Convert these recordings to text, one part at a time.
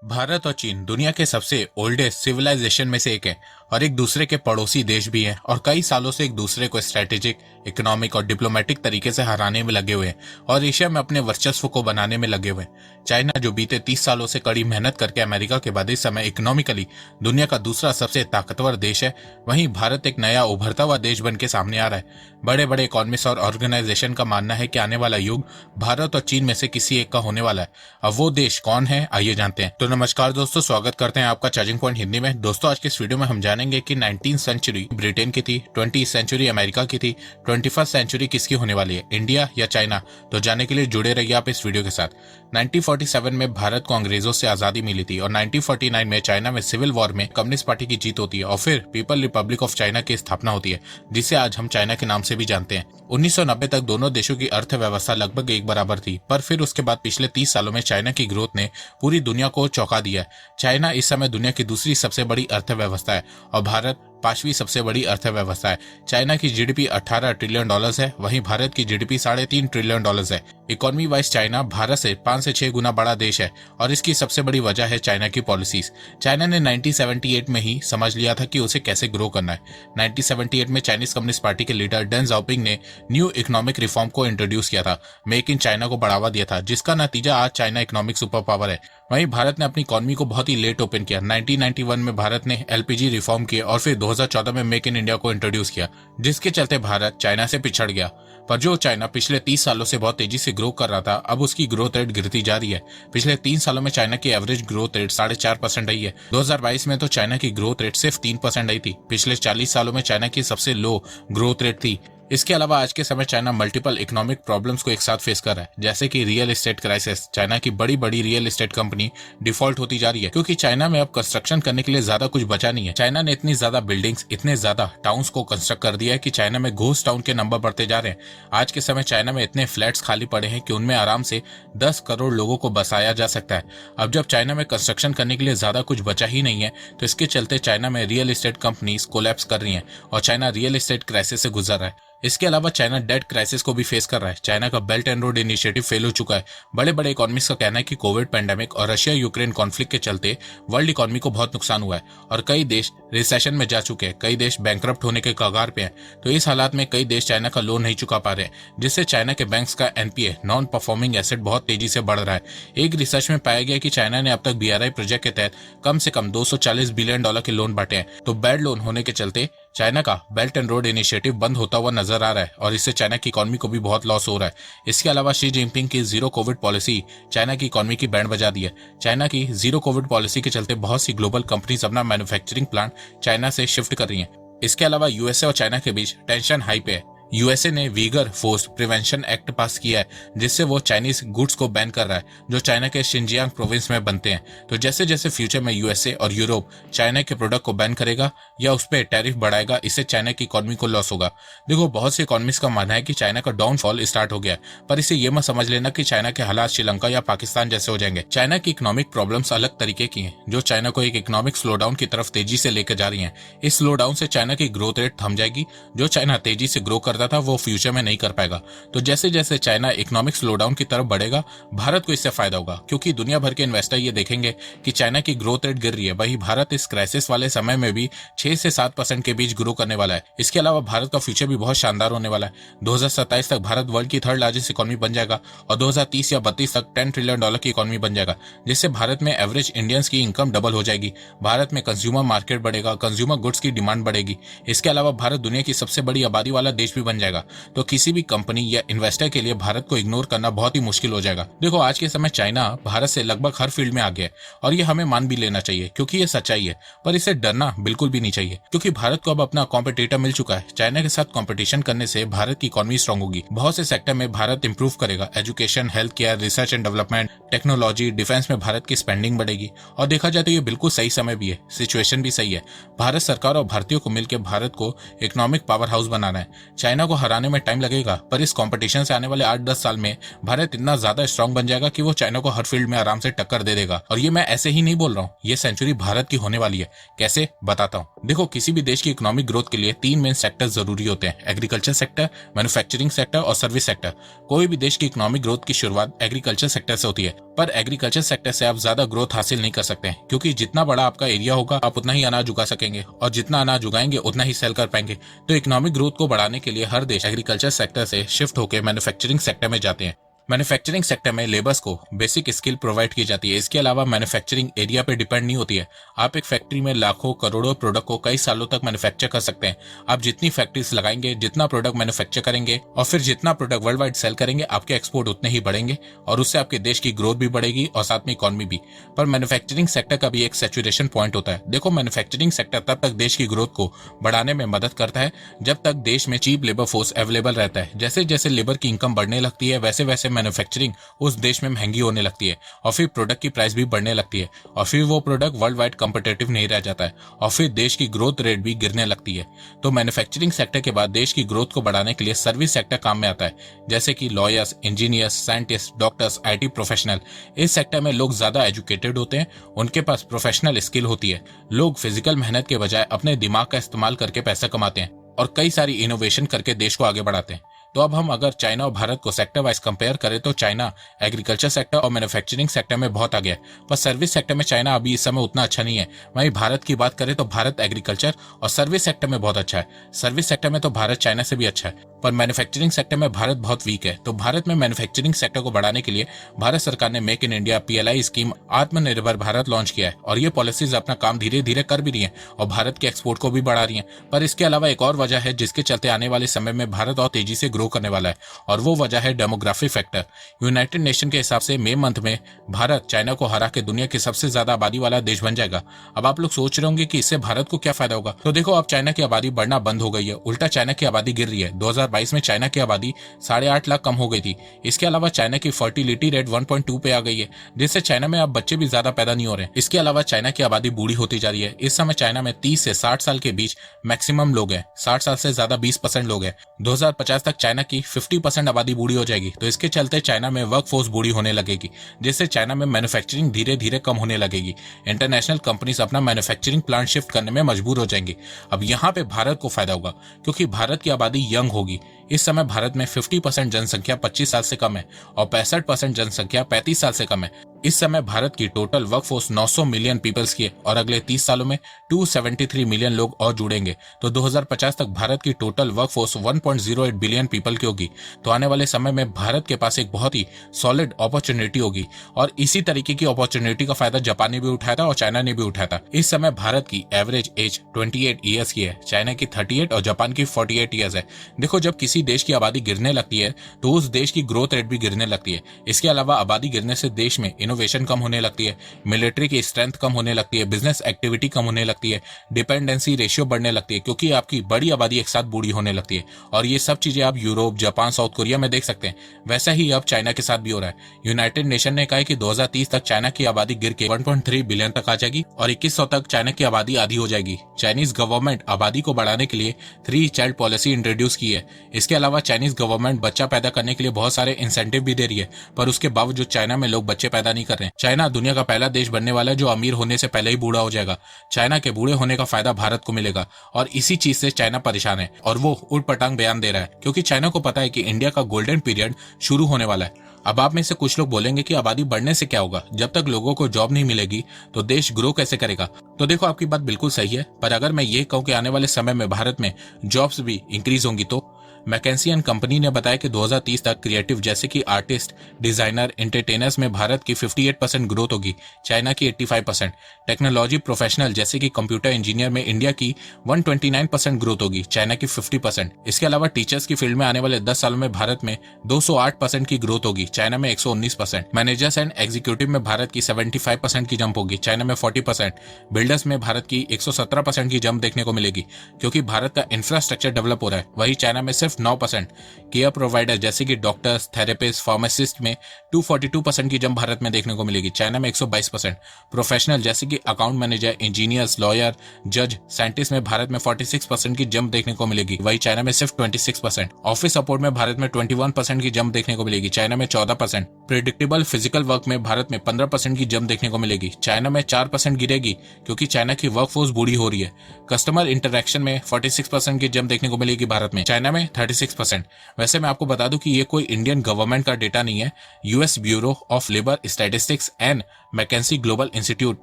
भारत और चीन दुनिया के सबसे ओल्डेस्ट सिविलाइजेशन में से एक है और एक दूसरे के पड़ोसी देश भी हैं और कई सालों से एक दूसरे को स्ट्रेटेजिक, इकोनॉमिक और डिप्लोमेटिक तरीके से हराने में लगे हुए हैं और एशिया में अपने वर्चस्व को बनाने में लगे हुए हैं। चाइना जो बीते 30 सालों से कड़ी मेहनत करके अमेरिका के बाद इस समय इकोनॉमिकली दुनिया का दूसरा सबसे ताकतवर देश है, वहीं भारत एक नया उभरता हुआ देश बन के सामने आ रहा है। बड़े बड़े इकोनॉमिस्ट और ऑर्गेनाइजेशन का मानना है कि आने वाला युग भारत और चीन में से किसी एक का होने वाला है। अब वो देश कौन है, आइए जानते हैं। तो नमस्कार दोस्तों, स्वागत करते हैं आपका चार्जिंग पॉइंट हिंदी में। दोस्तों, आज के इस वीडियो में हम जानेंगे कि 19th सेंचुरी ब्रिटेन की थी, 20th सेंचुरी अमेरिका की थी, 21st सेंचुरी किसकी होने वाली है, इंडिया या चाइना। तो जानने के लिए जुड़े रहिए आप इस वीडियो के साथ। 1947 में भारत को अंग्रेजों से आजादी मिली थी और 1949 में चाइना में सिविल वॉर में कम्युनिस्ट पार्टी की जीत होती है और फिर पीपल रिपब्लिक ऑफ चाइना की स्थापना होती है, जिसे आज हम चाइना के नाम से भी जानते हैं। 1990 तक दोनों देशों की अर्थव्यवस्था लगभग एक बराबर थी, पर फिर उसके बाद पिछले 30 सालों में चाइना की ग्रोथ ने पूरी दुनिया को चौंका दिया है। चाइना इस समय दुनिया की दूसरी सबसे बड़ी अर्थव्यवस्था है और भारत 5वीं सबसे बड़ी अर्थव्यवस्था है। चाइना की जीडीपी 18 ट्रिलियन डॉलर्स है, वहीं भारत की जीडीपी 3.5 ट्रिलियन डॉलर्स है। इकोनॉमी वाइज चाइना भारत से 5 से 6 गुना बड़ा देश है और इसकी सबसे बड़ी वजह है चाइना की पॉलिसीज। चाइना ने 1978 में ही समझ लिया था कि उसे कैसे ग्रो करना है। 1978 में चाइनीज कम्युनिस्ट पार्टी के लीडर डेंग जाओपिंग ने न्यू इकोनॉमिक रिफॉर्म को इंट्रोड्यूस किया था, मेक इन चाइना को बढ़ावा दिया था, जिसका नतीजा आज चाइना इकोनॉमिक सुपर पावर है। वहीं भारत ने अपनी इकोनॉमी को बहुत ही लेट ओपन किया। 1991 में भारत ने एलपीजी रिफॉर्म किया और फिर 2014 में मेक इन इंडिया को इंट्रोड्यूस किया, जिसके चलते भारत चाइना से पिछड़ गया। पर जो चाइना पिछले 30 सालों से बहुत तेजी से ग्रो कर रहा था, अब उसकी ग्रोथ रेट गिरती जा रही है। पिछले 3 सालों में चाइना की एवरेज ग्रोथ रेट 4.5% रही है। 2022 में तो चाइना की ग्रोथ रेट सिर्फ 3% आई थी। पिछले 40 सालों में चाइना की सबसे लो ग्रोथ रेट थी। इसके अलावा आज के समय चाइना मल्टीपल इकोनॉमिक प्रॉब्लम्स को एक साथ फेस कर रहा है, जैसे कि रियल एस्टेट क्राइसिस। चाइना की बड़ी बड़ी रियल एस्टेट कंपनी डिफॉल्ट होती जा रही है, क्योंकि चाइना में अब कंस्ट्रक्शन करने के लिए ज्यादा कुछ बचा नहीं है। चाइना ने इतनी ज्यादा बिल्डिंग्स, इतने ज्यादा टाउन्स को कंस्ट्रक्ट कर दिया है कि चाइना में घोस्ट टाउन के नंबर बढ़ते जा रहे हैं। आज के समय चाइना में इतने फ्लैट्स खाली पड़े हैं कि उनमें आराम से 10 करोड़ लोगों को बसाया जा सकता है। अब जब चाइना में कंस्ट्रक्शन करने के लिए ज्यादा कुछ बचा ही नहीं है, तो इसके चलते चाइना में रियल एस्टेट कंपनीज कोलैप्स कर रही हैं और चाइना रियल एस्टेट क्राइसिस से गुजर रहा है। इसके अलावा चाइना डेट क्राइसिस को भी फेस कर रहा है। चाइना का belt and road initiative fail हो चुका है। बड़े बड़े इकोनॉमिस्ट का कहना है कि कोविड पैंडेमिक और रशिया यूक्रेन कॉन्फ्लिक्ट के चलते वर्ल्ड इकोनॉमी को बहुत नुकसान हुआ है और कई देश रिसेशन में जा चुके हैं, कई देश बैंकरप्ट होने के कगार पे हैं। तो इस हालात में कई देश चाइना का लोन नहीं चुका पा रहे हैं, जिससे चाइना के बैंक्स का एनपीए, नॉन परफॉर्मिंग एसेट, बहुत तेजी से बढ़ रहा है। एक रिसर्च में पाया गया कि चाइना ने अब तक बीआरआई प्रोजेक्ट के तहत कम से कम $240 बिलियन के लोन बांटे हैं। तो बैड लोन होने के चलते चाइना का बेल्ट एंड रोड इनिशिएटिव बंद होता हुआ नजर आ रहा है और इससे चाइना की इकोनॉमी को भी बहुत लॉस हो रहा है। इसके अलावा शी जिनपिंग की जीरो कोविड पॉलिसी चाइना की इकोनॉमी की बैंड बजा दी है। चाइना की जीरो कोविड पॉलिसी के चलते बहुत सी ग्लोबल कंपनीज अपना मैन्युफैक्चरिंग प्लांट चाइना से शिफ्ट कर रही हैं। इसके अलावा यूएसए और चाइना के बीच टेंशन हाई पे है। यूएसए ने वीगर फोर्स प्रिवेंशन एक्ट पास किया है, जिससे वो चाइनीज गुड्स को बैन कर रहा है जो चाइना के शिनजियांग प्रोविंस में बनते हैं। तो जैसे जैसे फ्यूचर में यूएसए और यूरोप चाइना के प्रोडक्ट को बैन करेगा या उस पर टैरिफ बढ़ाएगा, इससे चाइना की इकोनॉमी को लॉस होगा। देखो, बहुत से इकोनॉमिस्ट का मानना है कि चाइना का डाउनफॉल स्टार्ट हो गया है, पर इसे ये मत समझ लेना कि चाइना के हालात श्रीलंका या पाकिस्तान जैसे हो जाएंगे। चाइना की इकोनॉमिक प्रॉब्लम्स अलग तरीके की हैं, जो चाइना को एक इकोनॉमिक स्लोडाउन की तरफ तेजी से लेकर जा रही हैं। इस स्लोडाउन से चाइना की ग्रोथ रेट थम जाएगी। जो चाइना तेजी से ग्रो करता था वो फ्यूचर नहीं कर पाएगा। तो जैसे जैसे चाइना इकोनॉमिक स्लोडाउन की तरफ बढ़ेगा, भारत को इससे फायदा होगा, क्योंकि दुनिया भर के इन्वेस्टर ये देखेंगे कि चाइना की ग्रोथ रेट गिर रही है। वही भारत इस क्राइसिस वाले समय में भी 6 से 7% के बीच ग्रो करने वाला है। इसके अलावा भारत का फ्यूचर भी बहुत शानदार होने वाला है। 2027 तक भारत वर्ल्ड की 3rd लार्जेस्ट इकोनॉमी बन जाएगा और 2030 या 32 तक $10 ट्रिलियन की इकोनॉमी बन जाएगा, जिससे भारत में एवरेज इंडियंस की इनकम डबल हो जाएगी। भारत में कंज्यूमर मार्केट बढ़ेगा, कंज्यूमर गुड्स की डिमांड बढ़ेगी। इसके अलावा भारत दुनिया की सबसे बड़ी आबादी वाला देश भी बन जाएगा। तो किसी भी कंपनी या इन्वेस्टर के लिए भारत को इग्नोर करना बहुत ही मुश्किल हो जाएगा। देखो, आज के समय चाइना भारत से लगभग हर फील्ड में आगे है और ये हमें मान भी लेना चाहिए, क्योंकि ये सच्चाई है। पर इसे डरना बिल्कुल भी नहीं चाहिए, क्योंकि भारत को अब अपना कॉम्पिटिटर मिल चुका है। चाइना के साथ कॉम्पिटिशन करने से भारत की इकोनॉमी स्ट्रांग होगी। बहुत से सेक्टर में भारत इंप्रूव करेगा। Education, health care, research and development, technology, defence में भारत की स्पेंडिंग बढ़ेगी। और देखा जाए तो ये बिल्कुल सही समय भी है, सिचुएशन भी सही है। भारत सरकार और भारतीयों को मिलकर भारत को इकोनॉमिक पावर हाउस बनाना है। चाइना चाइना को हराने में टाइम लगेगा, पर इस कंपटीशन से आने वाले 8-10 साल में भारत इतना ज्यादा स्ट्रांग बन जाएगा कि वो चाइना को हर फील्ड में आराम से टक्कर दे देगा। और ये मैं ऐसे ही नहीं बोल रहा हूँ, ये सेंचुरी भारत की होने वाली है। कैसे, बताता हूँ। देखो, किसी भी देश की इकोनॉमिक ग्रोथ के लिए 3 मेन सेक्टर जरूरी होते हैं, एग्रीकल्चर सेक्टर, मैन्युफैक्चरिंग सेक्टर और सर्विस सेक्टर। कोई भी देश की इकोनॉमिक ग्रोथ की शुरुआत एग्रीकल्चर सेक्टर से होती है, पर एग्रीकल्चर सेक्टर से आप ज्यादा ग्रोथ हासिल नहीं कर सकते, क्योंकि जितना बड़ा आपका एरिया होगा आप उतना ही अनाज उगा सकेंगे, और जितना अनाज उगाएंगे उतना ही सेल कर पाएंगे। तो इकोनॉमिक ग्रोथ को बढ़ाने के लिए हर देश एग्रीकल्चर सेक्टर से शिफ्ट होकर मैन्युफैक्चरिंग सेक्टर में जाते हैं। मैन्युफैक्चरिंग सेक्टर में लेबर्स को बेसिक स्किल प्रोवाइड की जाती है। इसके अलावा मैन्युफैक्चरिंग एरिया पे डिपेंड नहीं होती है। आप एक फैक्ट्री में लाखों करोड़ों प्रोडक्ट को कई सालों तक मैन्युफैक्चर कर सकते हैं। आप जितनी फैक्ट्रीज लगाएंगे, जितना प्रोडक्ट मैन्युफैक्चर करेंगे और फिर जितना प्रोडक्ट वर्ल्ड वाइड सेल करेंगे, आपके एक्सपोर्ट उतने ही बढ़ेंगे और उससे आपके देश की ग्रोथ भी बढ़ेगी और साथ में इकॉनमी भी। पर मैन्युफैक्चरिंग सेक्टर का भी एक सैचुरेशन पॉइंट होता है। देखो, मैन्युफैक्चरिंग सेक्टर तब तक देश की ग्रोथ को बढ़ाने में मदद करता है जब तक देश में चीप लेबर फोर्स अवेलेबल रहता है। जैसे जैसे लेबर की इनकम बढ़ने लगती है, वैसे वैसे मैन्युफैक्चरिंग उस देश में महंगी होने लगती है और फिर प्रोडक्ट की प्राइस भी बढ़ने लगती है और फिर वो प्रोडक्ट वर्ल्ड वाइड कॉम्पिटिटिव नहीं रह जाता है और फिर देश की ग्रोथ रेट भी गिरने लगती है। तो मैन्युफैक्चरिंग सेक्टर के बाद देश की ग्रोथ को बढ़ाने के लिए सर्विस सेक्टर काम में आता है, जैसे कि lawyers, engineers, scientist, doctors, IT professional. इस सेक्टर में लोग ज्यादा एजुकेटेड होते हैं, उनके पास प्रोफेशनल स्किल होती है। लोग फिजिकल मेहनत के बजाय अपने दिमाग का इस्तेमाल करके पैसा कमाते हैं और कई सारी इनोवेशन करके देश को आगे बढ़ाते हैं। तो अब हम अगर चाइना और भारत को सेक्टर वाइज कंपेयर करें तो चाइना एग्रीकल्चर सेक्टर और मैन्युफैक्चरिंग सेक्टर में बहुत आगे है, पर सर्विस सेक्टर में चाइना अभी इस समय उतना अच्छा नहीं है। वहीं भारत की बात करें तो भारत एग्रीकल्चर और सर्विस सेक्टर में बहुत अच्छा है। सर्विस सेक्टर में तो भारत चाइना से भी अच्छा है, पर मैन्युफैक्चरिंग सेक्टर में भारत बहुत वीक है। तो भारत में मैन्युफैक्चरिंग सेक्टर को बढ़ाने के लिए भारत सरकार ने make in India PLI scheme आत्मनिर्भर भारत लॉन्च किया है और ये पॉलिसीज अपना काम धीरे धीरे कर भी रही हैं और भारत के एक्सपोर्ट को भी बढ़ा रही हैं। पर इसके अलावा एक और वजह है जिसके चलते आने वाले समय में भारत और तेजी से ग्रो करने वाला है, और वो वजह है डेमोग्राफिक फैक्टर। यूनाइटेड नेशन के हिसाब से मई मंथ में भारत चाइना को हरा के दुनिया की सबसे ज्यादा आबादी वाला देश बन जाएगा। अब आप लोग सोच रहे होंगे कि इससे भारत को क्या फायदा होगा। तो देखो, अब चाइना की आबादी बढ़ना बंद हो गई है, उल्टा चाइना की आबादी गिर रही है। 2022 में चाइना की आबादी 8.5 लाख कम हो गई थी। इसके अलावा चाइना की फर्टिलिटी रेट 1.2 पे आ गई है, जिससे चाइना में अब बच्चे भी ज्यादा पैदा नहीं हो रहे हैं। इसके अलावा चाइना की आबादी बूढ़ी होती जा रही है। इस समय चाइना में 30 से 60 साल के बीच मैक्सिमम लोग हैं, 60 साल से ज्यादा 20% लोग हैं। 2050 तक चाइना की 50% आबादी बूढ़ी हो जाएगी। तो इसके चलते चाइना में वर्क फोर्स बूढ़ी होने लगेगी, जिससे चाइना में मैन्युफैक्चरिंग धीरे धीरे कम होने लगेगी। इंटरनेशनल कंपनीज अपना मैन्युफैक्चरिंग प्लांट शिफ्ट करने में मजबूर हो जाएंगी। अब यहाँ पे भारत को फायदा होगा, क्योंकि भारत की आबादी यंग होगी। इस समय भारत में 50% जनसंख्या 25 साल से कम है और 65% जनसंख्या 35 साल से कम है। इस समय भारत की टोटल वर्कफोर्स 900 मिलियन पीपल्स की है और अगले 30 सालों में 273 मिलियन लोग और जुड़ेंगे। तो 2050 तक भारत की टोटल वर्कफोर्स 1.08 बिलियन पीपल की होगी। तो आने वाले समय में भारत के पास एक बहुत ही सॉलिड अपॉर्चुनिटी होगी, और इसी तरीके की अपॉर्चुनिटी का फायदा जापान ने भी उठाया था और चाइना ने भी उठाया था। इस समय भारत की एवरेज एज 28 ईयर्स की है, चाइना की 38 और जापान की 48 ईयर्स है। देखो, जब किसी देश की आबादी गिरने लगती है तो उस देश की ग्रोथ रेट भी गिरने लगती है। इसके अलावा आबादी गिरने से देश में इनोवेशन कम होने लगती है, मिलिट्री की स्ट्रेंथ कम होने लगती है, बिजनेस एक्टिविटी कम होने लगती है, डिपेंडेंसी रेशियो बढ़ने लगती है, क्योंकि आपकी बड़ी आबादी एक साथ बूढ़ी होने लगती है। और ये सब चीजें आप यूरोप, जापान, साउथ कोरिया में देख सकते हैं। वैसा ही अब चाइना के साथ भी हो रहा है। यूनाइटेड नेशन ने कहा है कि 2030 तक चाइना की आबादी गिर के 1.3 बिलियन तक आ जाएगी और 2100 तक चाइना की आबादी आधी हो जाएगी। चाइनीज गवर्नमेंट आबादी को बढ़ाने के लिए 3 चाइल्ड पॉलिसी इंट्रोड्यूस की है। इसके अलावा चाइनीज गवर्नमेंट बच्चा पैदा करने के लिए बहुत सारे इंसेंटिव भी दे रही है, पर उसके बावजूद चाइना में लोग बच्चे पैदा नहीं कर रहे हैं। चाइना दुनिया का पहला देश बनने वाला है जो अमीर होने से पहले ही बूढ़ा हो जाएगा। चाइना के बूढ़े होने का फायदा भारत को मिलेगा और इसी चीज से चाइना परेशान है और वो उटपटांग बयान दे रहा है, क्योंकि चाइना को पता है कि इंडिया का गोल्डन पीरियड शुरू होने वाला है। अब आप में से कुछ लोग बोलेंगे कि आबादी बढ़ने से क्या होगा, जब तक लोगों को जॉब नहीं मिलेगी तो देश ग्रो कैसे करेगा। तो देखो, आपकी बात बिल्कुल सही है, पर अगर मैं ये कहूं कि आने वाले समय में भारत में जॉब्स भी इंक्रीज होंगी, तो मैकेंसी एंड कंपनी ने बताया कि 2030 तक क्रिएटिव जैसे कि आर्टिस्ट, डिजाइनर, एंटरटेनर्स में भारत की 58% ग्रोथ होगी, चाइना की 85%। टेक्नोलॉजी प्रोफेशनल जैसे कि कंप्यूटर इंजीनियर में इंडिया की 129% ग्रोथ होगी, चाइना की 50%। इसके अलावा टीचर्स की फील्ड में आने वाले 10 सालों में भारत में 208% की ग्रोथ होगी, चाइना में 119%। मैनेजर्स एंड एग्जीक्यूटिव में भारत की 75% की जंप होगी, चाइना में 40%। बिल्डर्स में भारत की 117% की जंप देखने को मिलेगी, क्योंकि भारत का इंफ्रास्ट्रक्चर डेवलप हो रहा है, वही चाइना में सिर्फ सिर्फ 9%। केयर प्रोवाइडर जैसे कि डॉक्टर्स, थेरेपिस्ट, फार्मासिस्ट में 242% की जंप भारत में देखने को मिलेगी, चाइना में 122%। प्रोफेशनल जैसे कि अकाउंट मैनेजर, इंजीनियर्स, लॉयर, जज, साइंटिस्ट में भारत में 46% की जंप देखने को मिलेगी, वही चाइना में सिर्फ 26%। ऑफिस सपोर्ट में भारत में 21% की जंप देखने को मिलेगी, चाइना में 14%। प्रेडिक्टेबल फिजिकल वर्क में भारत में 15% की जंप देखने को मिलेगी, चाइना में 4% गिरेगी क्योंकि चाइना की वर्कफोर्स बूढ़ी हो रही है। कस्टमर इंटरेक्शन में 46% की जंप देखने को मिलेगी भारत में, चाइना में 36%। वैसे मैं आपको बता दूं कि ये कोई इंडियन गवर्नमेंट का डेटा नहीं है, US bureau of labour statistics and McKinsey global institute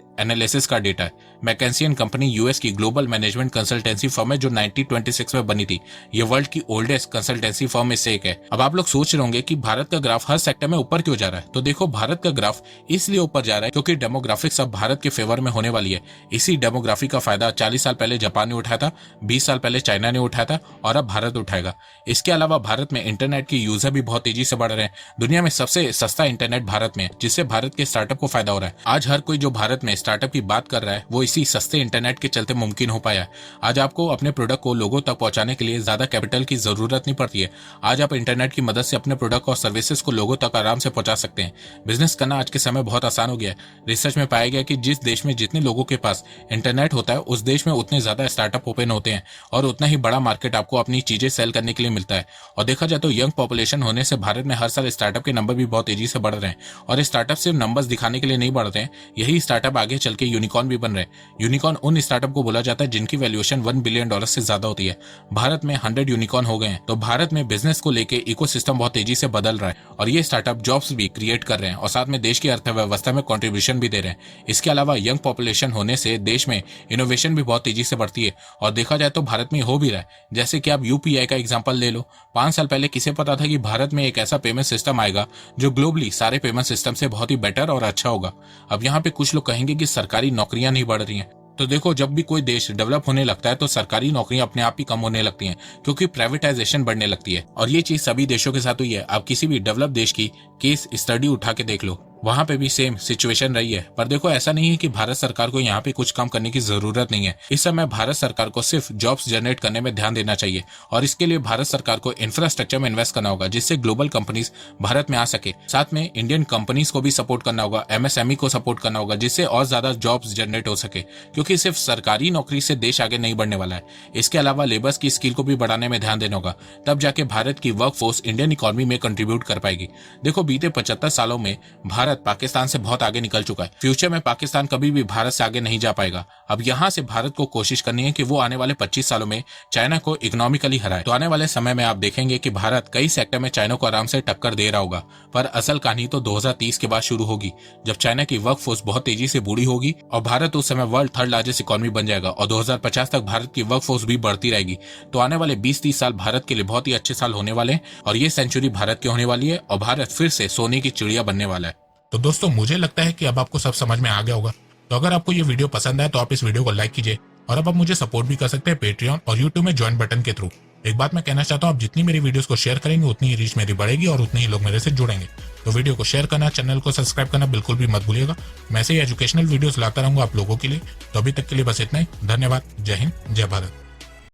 analysis का डेटा है। मैकेंसी एंड कंपनी यूएस की ग्लोबल मैनेजमेंट कंसल्टेंसी फर्म है जो 1926 में बनी थी। ये वर्ल्ड की ओल्डेस्ट कंसल्टेंसी फर्म में से एक है। अब आप लोग सोच रहे होंगे कि भारत का ग्राफ हर सेक्टर में ऊपर क्यों जा रहा है, तो देखो भारत का ग्राफ इसलिए ऊपर जा रहा है क्योंकि डेमोग्राफिक्स अब भारत के फेवर में होने वाली है। इसी डेमोग्राफी का फायदा 40 साल पहले जापान ने उठाया था, 20 साल पहले चाइना ने उठाया था और अब भारत उठाएगा। इसके अलावा भारत में इंटरनेट की यूजर भी बहुत तेजी से बढ़ रहे हैं। दुनिया में सबसे सस्ता इंटरनेट भारत में है, जिससे भारत के स्टार्टअप को फायदा हो रहा है। आज हर कोई जो भारत में स्टार्टअप की बात कर रहा है वो इसी सस्ते इंटरनेट के चलते मुमकिन हो पाया है। आज आपको अपने प्रोडक्ट को लोगों तक पहुंचाने के लिए ज्यादा कैपिटल की जरूरत नहीं पड़ती है। आज आप इंटरनेट की मदद से अपने प्रोडक्ट और सर्विसेज को लोगों तक आराम से पहुंचा सकते हैं। बिजनेस करना आज के समय बहुत आसान हो गया है। रिसर्च में पाया गया कि जिस देश में जितने लोगों के पास इंटरनेट होता है उस देश में उतने ज्यादा स्टार्टअप ओपन होते हैं और उतना ही बड़ा मार्केट आपको अपनी चीजें सेल करने के लिए मिलता है। और देखा जाए तो यंग पॉपुलेशन होने से भारत में हर साल स्टार्टअप के नंबर भी बहुत तेजी से बढ़ रहे हैं। और स्टार्टअप सिर्फ नंबर्स दिखाने के लिए नहीं बढ़ते हैं, यही स्टार्टअप आगे चल के यूनिकॉर्न भी बन रहे हैं। यूनिकॉर्न उन स्टार्टअप को बोला जाता है जिनकी वैल्यूएशन $1 बिलियन से ज्यादा होती है। भारत में 100 यूनिकॉर्न हो गए हैं। तो भारत में बिजनेस को लेके इकोसिस्टम बहुत तेजी से बदल रहा है और ये स्टार्टअप जॉब्स भी क्रिएट कर रहे हैं और साथ में देश की अर्थव्यवस्था में कंट्रीब्यूशन भी दे रहे हैं। इसके अलावा यंग पॉपुलेशन होने से देश में इनोवेशन भी बहुत तेजी से बढ़ती है और देखा जाए तो भारत में हो भी रहा है। जैसे कि आप यूपीआई का एग्जांपल ले लो। 5 साल पहले किसे पता था कि भारत में एक ऐसा पेमेंट सिस्टम आएगा जो ग्लोबली सारे पेमेंट सिस्टम से बहुत ही बेटर और अच्छा होगा। अब यहाँ पे कुछ लोग कहेंगे कि सरकारी नौकरियां नहीं बढ़ रही हैं, तो देखो जब भी कोई देश डेवलप होने लगता है तो सरकारी नौकरियां अपने आप ही कम होने लगती हैं क्योंकि प्राइवेटाइजेशन बढ़ने लगती है। और ये चीज सभी देशों के साथ हुई है। आप किसी भी डेवलप देश की केस स्टडी उठा के देख लो, वहां पे भी सेम सिचुएशन रही है। पर देखो ऐसा नहीं है कि भारत सरकार को यहाँ पे कुछ काम करने की जरूरत नहीं है। इस समय भारत सरकार को सिर्फ जॉब्स जनरेट करने में ध्यान देना चाहिए और इसके लिए भारत सरकार को इंफ्रास्ट्रक्चर में इन्वेस्ट करना होगा जिससे ग्लोबल कंपनीज भारत में आ सके। साथ में इंडियन कंपनीज को भी सपोर्ट करना होगा, एमएसएमई को सपोर्ट करना होगा जिससे और ज्यादा जॉब्स जनरेट हो सके क्योंकि सिर्फ सरकारी नौकरी से देश आगे नहीं बढ़ने वाला है। इसके अलावा लेबर्स की स्किल को भी बढ़ाने में ध्यान देना होगा, तब जाके भारत की वर्कफोर्स इंडियन इकोनॉमी में कंट्रीब्यूट कर पाएगी। देखो बीते 75 सालों में भारत पाकिस्तान से बहुत आगे निकल चुका है। फ्यूचर में पाकिस्तान कभी भी भारत से आगे नहीं जा पाएगा। अब यहाँ से भारत को कोशिश करनी है कि वो आने वाले 25 सालों में चाइना को इकोनॉमिकली हराए। तो आने वाले समय में आप देखेंगे कि भारत कई सेक्टर में चाइना को आराम से टक्कर दे रहा होगा। पर असल कहानी तो 2030 के बाद शुरू होगी जब चाइना की वर्कफोर्स बहुत तेजी से बूढ़ी होगी और भारत उस समय वर्ल्ड 3rd लार्जेस्ट इकोनॉमी बन जाएगा और 2050 तक भारत की वर्कफोर्स भी बढ़ती रहेगी। तो आने वाले 20-30 साल भारत के लिए बहुत ही अच्छे साल होने वाले हैं और ये सेंचुरी भारत की होने वाली है और भारत फिर से सोने की चिड़िया बनने वाला है। तो दोस्तों मुझे लगता है कि अब आपको सब समझ में आ गया होगा। तो अगर आपको ये वीडियो पसंद आए तो आप इस वीडियो को लाइक कीजिए और अब आप मुझे सपोर्ट भी कर सकते हैं पेट्रियन और यूट्यूब में ज्वाइन बटन के थ्रू। एक बात मैं कहना चाहता हूँ, आप जितनी मेरी वीडियोस को शेयर करेंगे उतनी ही रीच मेरी बढ़ेगी और उतने ही लोग मेरे से जुड़ेंगे। तो वीडियो को शेयर करना, चैनल को सब्सक्राइब करना बिल्कुल भी मत भूलिएगा। मैं ऐसे ही एजुकेशनल वीडियोस लाता रहूंगा आप लोगों के लिए। तो अभी तक के लिए बस इतना ही। धन्यवाद। जय हिंद, जय भारत।